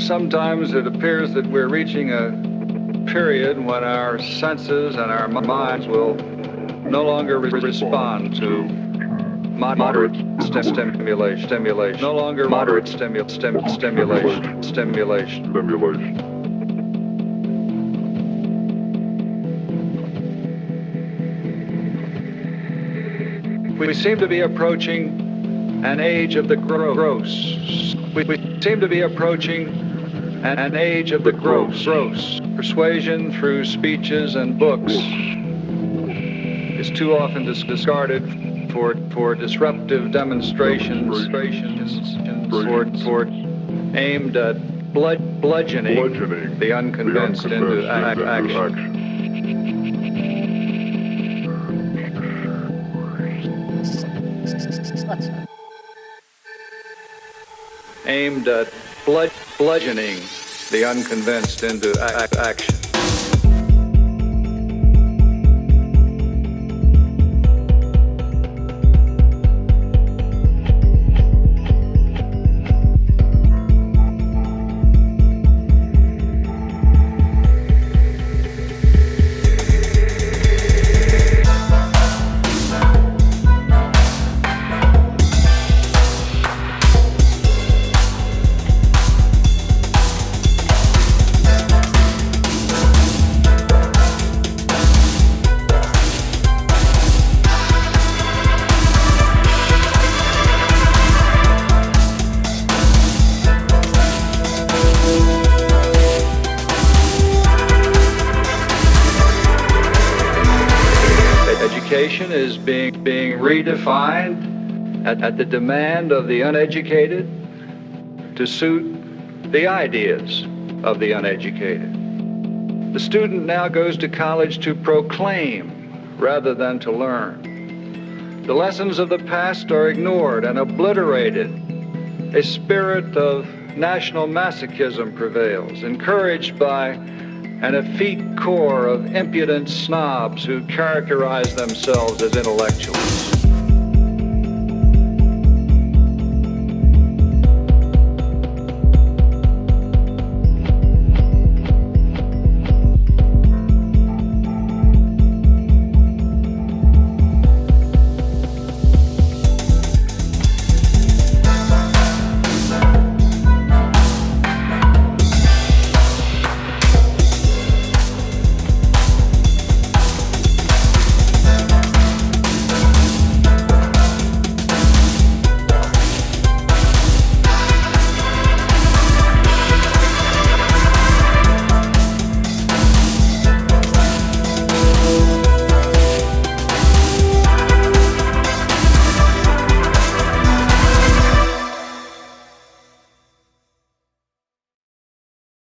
Sometimes it appears that we're reaching a period when our senses and our minds will no longer respond to moderate stimulation. No longer moderate stimulation. We seem to be approaching an age of the gross. We seem to be approaching an age of the gross. Persuasion through speeches and books is too often discarded for disruptive demonstrations aimed at bludgeoning the unconvinced into action. Aimed at bludgeoning the unconvinced into action. Education is being redefined at the demand of the uneducated to suit the ideas of the uneducated. The student now goes to college to proclaim rather than to learn. The lessons of the past are ignored and obliterated. A spirit of national masochism prevails, encouraged by an effete core of impudent snobs who characterize themselves as intellectuals.